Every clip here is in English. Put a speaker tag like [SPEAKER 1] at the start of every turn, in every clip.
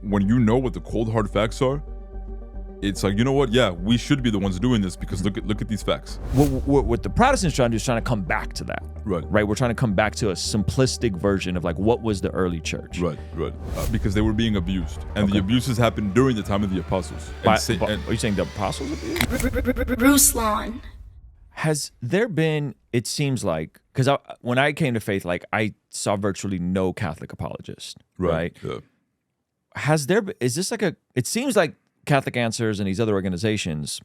[SPEAKER 1] when you know what the cold hard facts are, it's like, you know what? Yeah, we should be the ones doing this because look at these facts.
[SPEAKER 2] What the Protestants trying to do is trying to come back to that. Right. We're trying to come back to a simplistic version of like what was the early church.
[SPEAKER 1] Right. Because they were being abused, and the abuses happened during the time of the apostles.
[SPEAKER 2] Are you saying the apostles abused?
[SPEAKER 3] Ruslan.
[SPEAKER 2] Has there been? It seems like because when I came to faith, like I saw virtually no Catholic apologists. Right.
[SPEAKER 1] Yeah.
[SPEAKER 2] Has there? Is this like a? It seems like Catholic Answers and these other organizations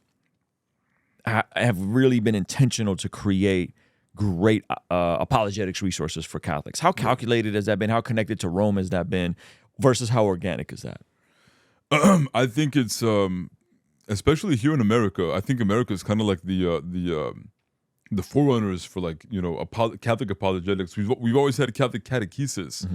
[SPEAKER 2] have really been intentional to create great apologetics resources for Catholics. How calculated has that been? How connected to Rome has that been versus how organic is that?
[SPEAKER 1] I think it's, especially here in America, I think America is kind of like the forerunners for like, Catholic apologetics. We've always had Catholic catechesis.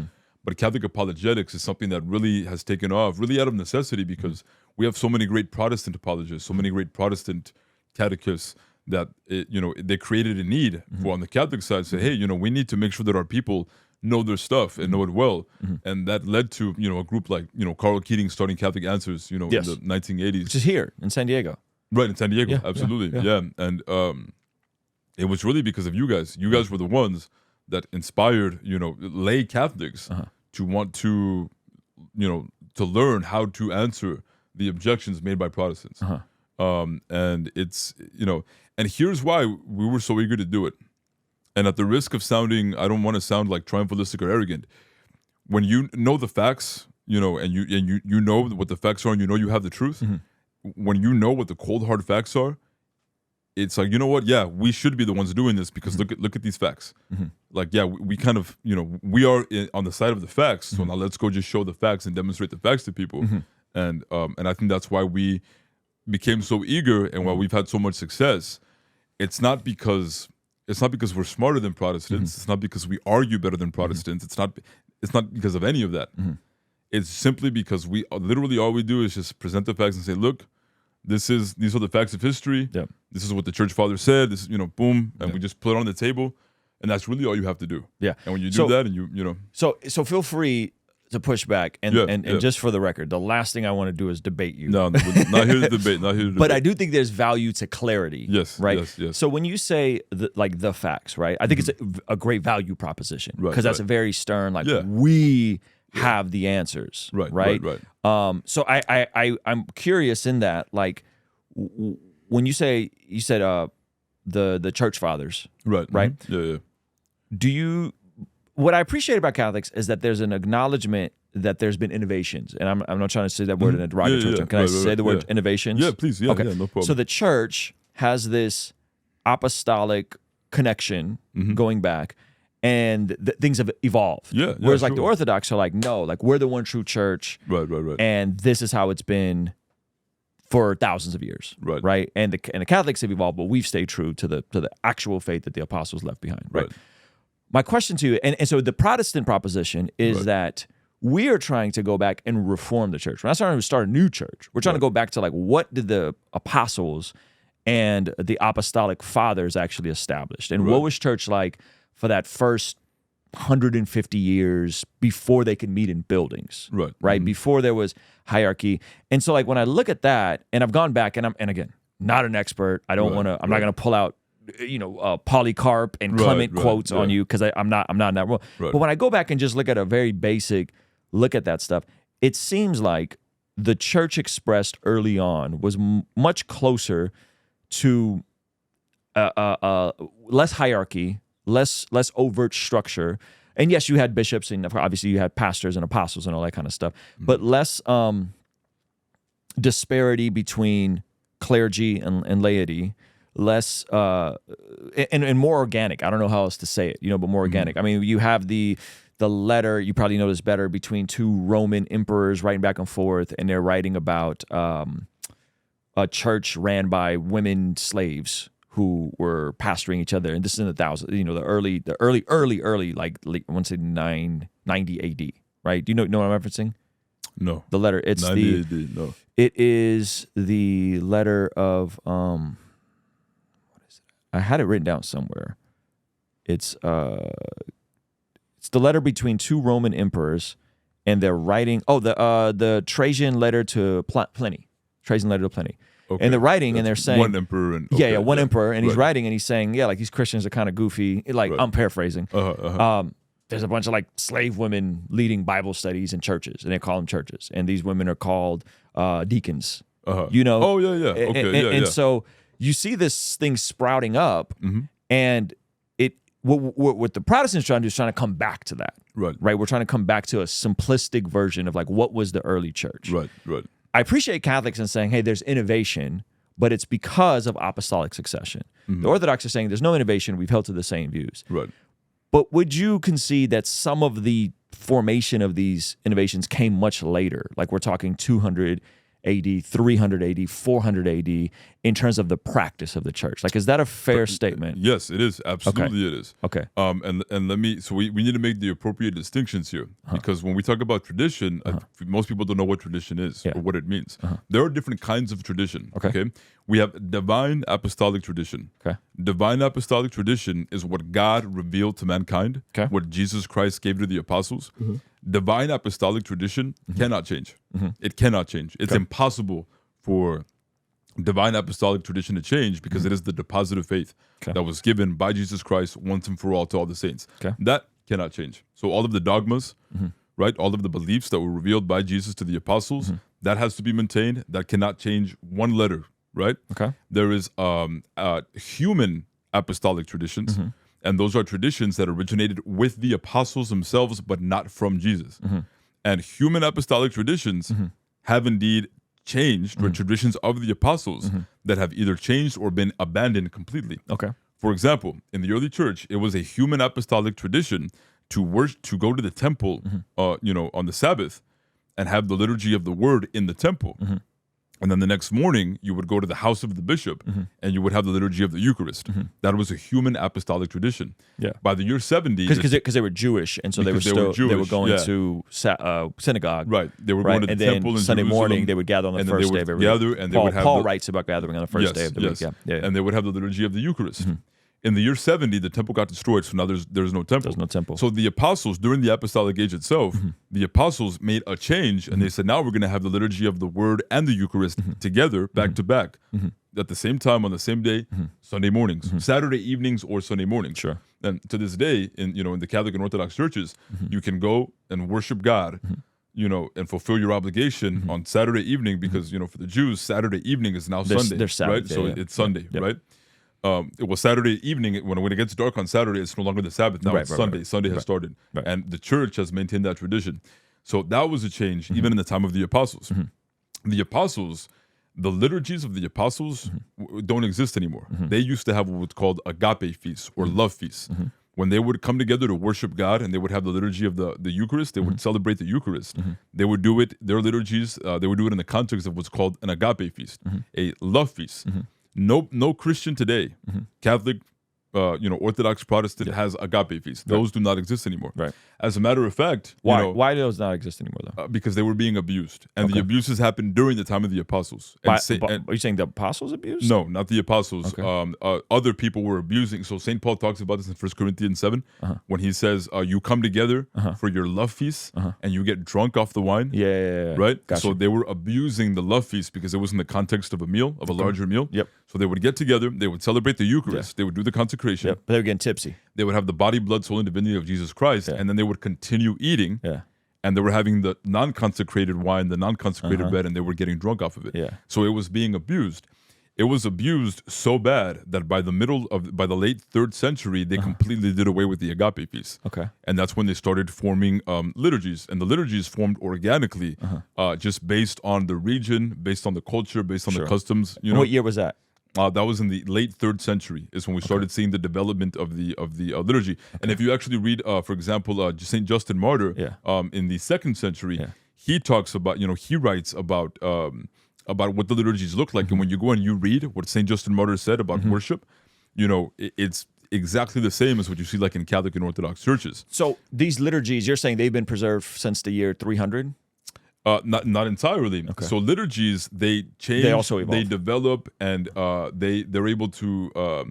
[SPEAKER 1] But Catholic apologetics is something that really has taken off, really out of necessity, because we have so many great Protestant apologists, so many great Protestant catechists that they created a need for, on the Catholic side, say, hey, we need to make sure that our people know their stuff and know it well, and that led to a group like Carl Keating starting Catholic Answers, in the 1980s,
[SPEAKER 2] which is here in San Diego,
[SPEAKER 1] right in San Diego, absolutely, yeah. And it was really because of you guys. You guys were the ones that inspired lay Catholics to want to to learn how to answer the objections made by Protestants. And it's and here's why we were so eager to do it. And at the risk of sounding, I don't want to sound like triumphalistic or arrogant, when you know the facts, and you know what the facts are, and you have the truth, when you know what the cold hard facts are, it's like, you know what? Yeah, we should be the ones doing this because look at these facts. Like, yeah, we kind of, we are on the side of the facts. So now let's go just show the facts and demonstrate the facts to people. And I think that's why we became so eager, and why we've had so much success. It's not because we're smarter than Protestants. It's not because we argue better than Protestants. It's not because of any of that. It's simply because we literally all we do is just present the facts and say, look, these are the facts of history. Yeah. This is what the church father said. This is, boom, and we just put it on the table, and that's really all you have to do.
[SPEAKER 2] Yeah.
[SPEAKER 1] And when you do that, and
[SPEAKER 2] So feel free to push back, and just for the record, the last thing I want to do is debate you.
[SPEAKER 1] No, not here to debate. Not here to debate.
[SPEAKER 2] But I do think there's value to clarity.
[SPEAKER 1] Yes.
[SPEAKER 2] Right.
[SPEAKER 1] Yes.
[SPEAKER 2] So when you say the facts, right? I think it's a great value proposition, because that's a very stern, like we have the answers. Right. So I'm curious in that, like, when you said the church fathers, right?
[SPEAKER 1] Yeah.
[SPEAKER 2] What I appreciate about Catholics is that there's an acknowledgement that there's been innovations, and I'm not trying to say that word in a derogatory term. Can I say the word innovations?
[SPEAKER 1] Yeah, please. Yeah,
[SPEAKER 2] okay.
[SPEAKER 1] No problem.
[SPEAKER 2] So the church has this apostolic connection going back, and things have evolved.
[SPEAKER 1] Yeah.
[SPEAKER 2] Whereas like the Orthodox are like, no, like we're the one true church.
[SPEAKER 1] Right.
[SPEAKER 2] And this is how it's been for thousands of years. Right. And the Catholics have evolved, but we've stayed true to the actual faith that the apostles left behind. Right. My question to you, and so the Protestant proposition is that we are trying to go back and reform the church. We're not trying to start a new church. We're trying to go back to like, what did the apostles and the apostolic fathers actually establish? And what was church like for that first 150 years before they could meet in buildings? Right? Before there was hierarchy. And so like when I look at that, and I've gone back, and again, not an expert. I don't want to, I'm not going to pull out Polycarp and Clement quotes on you, because I'm not in that role. But when I go back and just look at a very basic look at that stuff, it seems like the church expressed early on was much closer to less hierarchy, less overt structure. And yes, you had bishops, and obviously you had pastors and apostles and all that kind of stuff, but less disparity between clergy and laity. Less and more organic. I don't know how else to say it, but more organic. I mean, you have the letter, you probably know this better, between two Roman emperors writing back and forth, and they're writing about a church ran by women slaves who were pastoring each other. And this is in the thousands, the early, like I want to say 990 AD, right? Do you know what I'm referencing?
[SPEAKER 1] No.
[SPEAKER 2] The letter. It's
[SPEAKER 1] 90 AD, no.
[SPEAKER 2] It is the letter of I had it written down somewhere. It's the letter between two Roman emperors, and they're writing. Oh, the Trajan letter to Pliny. Trajan letter to Pliny.
[SPEAKER 1] Okay.
[SPEAKER 2] And they're writing, and they're saying
[SPEAKER 1] one emperor. And,
[SPEAKER 2] one emperor, and he's writing, and he's saying, like these Christians are kind of goofy. Like I'm paraphrasing. There's a bunch of like slave women leading Bible studies in churches, and they call them churches, and these women are called deacons. You know?
[SPEAKER 1] Oh yeah. Okay.
[SPEAKER 2] And so you see this thing sprouting up, and what the Protestants trying to do is trying to come back to that. Right. We're trying to come back to a simplistic version of like what was the early church.
[SPEAKER 1] Right.
[SPEAKER 2] I appreciate Catholics in saying, hey, there's innovation, but it's because of apostolic succession. The Orthodox are saying there's no innovation. We've held to the same views.
[SPEAKER 1] Right.
[SPEAKER 2] But would you concede that some of the formation of these innovations came much later? Like we're talking 200 AD, 300 AD, 400 AD in terms of the practice of the church. Like, is that a fair statement?
[SPEAKER 1] Yes, it is. Absolutely it is.
[SPEAKER 2] Okay.
[SPEAKER 1] And let me, so we need to make the appropriate distinctions here because when we talk about tradition, most people don't know what tradition is or what it means. There are different kinds of tradition. Okay. We have divine apostolic tradition.
[SPEAKER 2] Okay.
[SPEAKER 1] Divine apostolic tradition is what God revealed to mankind,
[SPEAKER 2] okay,
[SPEAKER 1] what Jesus Christ gave to the apostles. Divine apostolic tradition cannot change. It cannot change. It's impossible for divine apostolic tradition to change because it is the deposit of faith that was given by Jesus Christ once and for all to all the saints. That cannot change. So all of the dogmas, right, all of the beliefs that were revealed by Jesus to the apostles, that has to be maintained. That cannot change one letter, right?
[SPEAKER 2] Okay.
[SPEAKER 1] There is human apostolic traditions, and those are traditions that originated with the apostles themselves, but not from Jesus. And human apostolic traditions have indeed changed, or traditions of the apostles that have either changed or been abandoned completely.
[SPEAKER 2] Okay.
[SPEAKER 1] For example, in the early church, it was a human apostolic tradition to worship, to go to the temple, on the Sabbath, and have the liturgy of the word in the temple. And then the next morning, you would go to the house of the bishop, and you would have the liturgy of the Eucharist. That was a human apostolic tradition.
[SPEAKER 2] Yeah.
[SPEAKER 1] By the year 70,
[SPEAKER 2] because they were Jewish, and so they were going to synagogue.
[SPEAKER 1] Right. They were going to the temple in
[SPEAKER 2] Sunday
[SPEAKER 1] Jerusalem,
[SPEAKER 2] morning they would gather on the first day of every week. Paul writes about gathering on the first day of the week. Yeah.
[SPEAKER 1] And they would have the liturgy of the Eucharist. In the year 70, the temple got destroyed, so now there's no temple.
[SPEAKER 2] There's no temple.
[SPEAKER 1] So the apostles, during the apostolic age itself, the apostles made a change, and they said, now we're going to have the liturgy of the Word and the Eucharist together, back to back, at the same time, on the same day, Sunday mornings, Saturday evenings, or Sunday mornings.
[SPEAKER 2] Sure.
[SPEAKER 1] And to this day, in the Catholic and Orthodox churches, you can go and worship God, and fulfill your obligation on Saturday evening, because, for the Jews, Saturday evening is now Sunday,
[SPEAKER 2] they're Sabbath,
[SPEAKER 1] right? So it's Sunday, right? It was Saturday evening. When it gets dark on Saturday, it's no longer the Sabbath. Now it's Sunday. Sunday has started. And the church has maintained that tradition. So that was a change, even in the time of the apostles. The apostles, the liturgies of the apostles don't exist anymore. They used to have what was called agape feasts, or love feasts. When they would come together to worship God, and they would have the liturgy of the Eucharist, they would celebrate the Eucharist. They would do it, their liturgies, they would do it in the context of what's called an agape feast, a love feast. No Christian today, Catholic, Orthodox, Protestant, has agape feasts. Those do not exist anymore.
[SPEAKER 2] Right.
[SPEAKER 1] As a matter of fact,
[SPEAKER 2] why do those not exist anymore though?
[SPEAKER 1] Because they were being abused, and the abuses happened during the time of the apostles.
[SPEAKER 2] Are you saying the apostles abused?
[SPEAKER 1] No, not the apostles. Other people were abusing. So St. Paul talks about this in 1 Corinthians 7, when he says, you come together for your love feast, and you get drunk off the wine.
[SPEAKER 2] Yeah.
[SPEAKER 1] Right?
[SPEAKER 2] Gotcha.
[SPEAKER 1] So they were abusing the love feast because it was in the context of a meal, of a larger meal.
[SPEAKER 2] Yep.
[SPEAKER 1] So they would get together, they would celebrate the Eucharist, they would do the consecration.
[SPEAKER 2] But they were getting tipsy.
[SPEAKER 1] They would have the body, blood, soul, and divinity of Jesus Christ, and then they would continue eating. And they were having the non-consecrated wine, the non-consecrated bread, and they were getting drunk off of it. So it was being abused. It was abused so bad that by the late 3rd century, they completely did away with the agape feast. And that's when they started forming liturgies. And the liturgies formed organically, just based on the region, based on the culture, based on the customs.
[SPEAKER 2] What year was that?
[SPEAKER 1] That was in the late 3rd century is when we started seeing the development of the liturgy. And if you actually read, for example, St. Justin Martyr in the 2nd century, he talks about, he writes about what the liturgies look like. And when you go and you read what St. Justin Martyr said about worship, it's exactly the same as what you see like in Catholic and Orthodox churches.
[SPEAKER 2] So these liturgies, you're saying they've been preserved since the year 300?
[SPEAKER 1] Not entirely. So liturgies, they change,
[SPEAKER 2] they also evolve.
[SPEAKER 1] They develop, and they're able to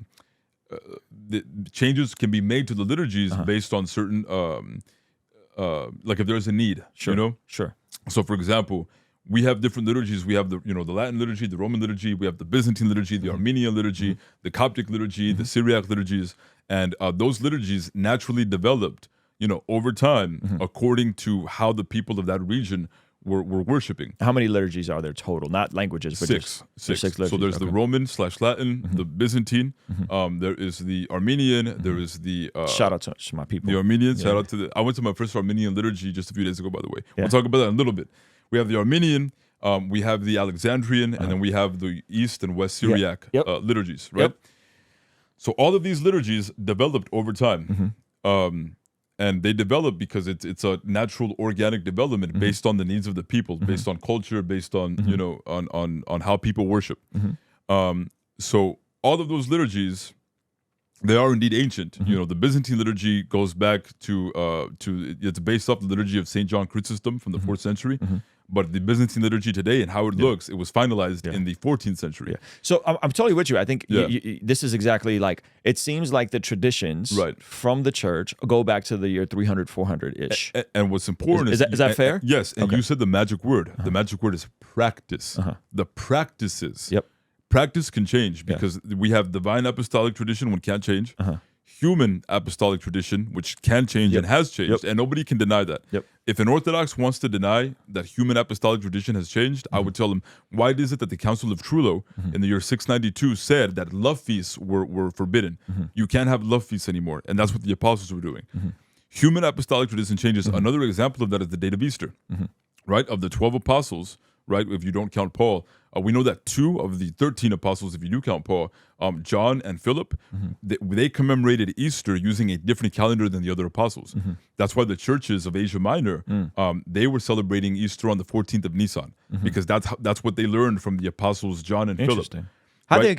[SPEAKER 1] the changes can be made to the liturgies based on certain like if there's a need,
[SPEAKER 2] Sure.
[SPEAKER 1] you know?
[SPEAKER 2] Sure.
[SPEAKER 1] So, for example, we have different liturgies. We have the Latin liturgy, the Roman liturgy. We have the Byzantine liturgy, the Armenian liturgy, the Coptic liturgy, the Syriac liturgies, and those liturgies naturally developed, over time according to how the people of that region were worshiping.
[SPEAKER 2] How many liturgies are there total? Not languages, but
[SPEAKER 1] Six.
[SPEAKER 2] six liturgies.
[SPEAKER 1] So there's the Roman/Latin, the Byzantine. There is the Armenian. There is the
[SPEAKER 2] shout out to my people.
[SPEAKER 1] The Armenian. Shout out to I went to my first Armenian liturgy just a few days ago, by the way. We'll talk about that in a little bit. We have the Armenian, we have the Alexandrian, and then we have the East and West Syriac liturgies, right? So all of these liturgies developed over time. And they develop because it's a natural organic development based on the needs of the people, based on culture, based on, on how people worship. So all of those liturgies, they are indeed ancient. The Byzantine liturgy goes back to it's based off the liturgy of St. John Chrysostom from the 4th century. But the Byzantine liturgy today and how it looks, it was finalized in the 14th century.
[SPEAKER 2] So I'm totally with you. I think this is exactly like, it seems like the traditions from the church go back to the year 300, 400-ish.
[SPEAKER 1] And what's important
[SPEAKER 2] is that fair?
[SPEAKER 1] Yes. And you said the magic word. The magic word is practice. The practices. Practice can change because we have divine apostolic tradition, one can't change. Human apostolic tradition, which can change and has changed, and nobody can deny that. If an Orthodox wants to deny that human apostolic tradition has changed, I would tell them, why is it that the Council of Trullo in the year 692 said that love feasts were forbidden? You can't have love feasts anymore, and that's what the apostles were doing. Human apostolic tradition changes. Another example of that is the date of Easter, right? Of the 12 apostles, right? If you don't count Paul, we know that 2 of the 13 apostles, if you do count Paul, John and Philip, they commemorated Easter using a different calendar than the other apostles. That's why the churches of Asia Minor, they were celebrating Easter on the 14th of Nisan, because that's what they learned from the apostles John and Philip.
[SPEAKER 2] How they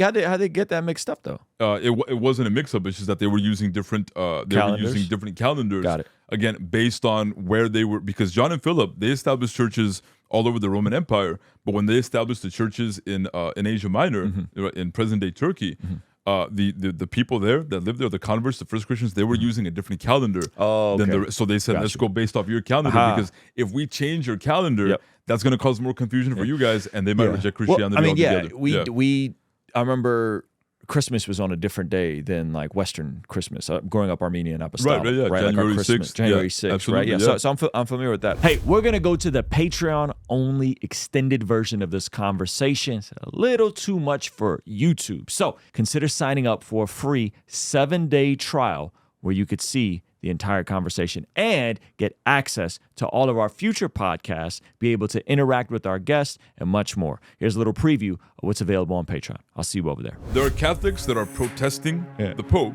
[SPEAKER 2] get that mixed up though?
[SPEAKER 1] It wasn't a mix-up. It's just that they were using different calendars.
[SPEAKER 2] Got it.
[SPEAKER 1] Again, based on where they were, because John and Philip, they established churches all over the Roman Empire, but when they established the churches in Asia Minor, in present-day Turkey, the people there that lived there, the converts, the first Christians, they were using a different calendar. So they said, let's go based off your calendar, because if we change your calendar, that's going to cause more confusion for you guys, and they might reject Christianity altogether.
[SPEAKER 2] I remember Christmas was on a different day than like Western Christmas. Growing up Armenian apostolic, right?
[SPEAKER 1] January 6th.
[SPEAKER 2] January 6th, right? Yeah. So I'm familiar with that. Hey, we're gonna go to the Patreon-only extended version of this conversation. It's a little too much for YouTube. So consider signing up for a free 7-day trial where you could see the entire conversation and get access to all of our future podcasts, be able to interact with our guests, and much more. Here's a little preview of what's available on Patreon. I'll see you over there.
[SPEAKER 1] There are Catholics that are protesting the Pope,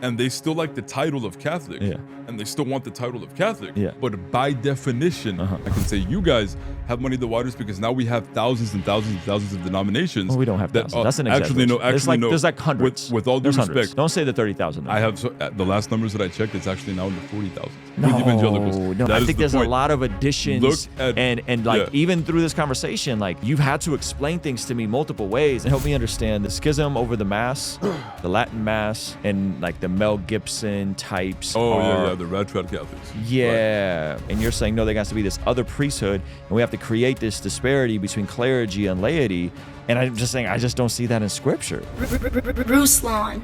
[SPEAKER 1] and they still like the title of Catholic, and they still want the title of Catholic. But by definition, I can say you guys have moneyed the waters, because now we have thousands and thousands and thousands of denominations.
[SPEAKER 2] Well, we don't have thousands. That's an exaggeration. There's like hundreds.
[SPEAKER 1] With all due respect,
[SPEAKER 2] hundreds. Don't say the 30,000.
[SPEAKER 1] I have the last numbers that I checked. It's actually now in the 40,000.
[SPEAKER 2] No, I think there's a lot of additions, and even through this conversation, like you've had to explain things to me multiple ways and help me understand the schism over the Mass, the Latin Mass, and like the Mel Gibson types.
[SPEAKER 1] The Red Trad Catholics.
[SPEAKER 2] And you're saying no, there has to be this other priesthood, and we have to create this disparity between clergy and laity. And I'm just saying, I just don't see that in Scripture.
[SPEAKER 3] Ruslan.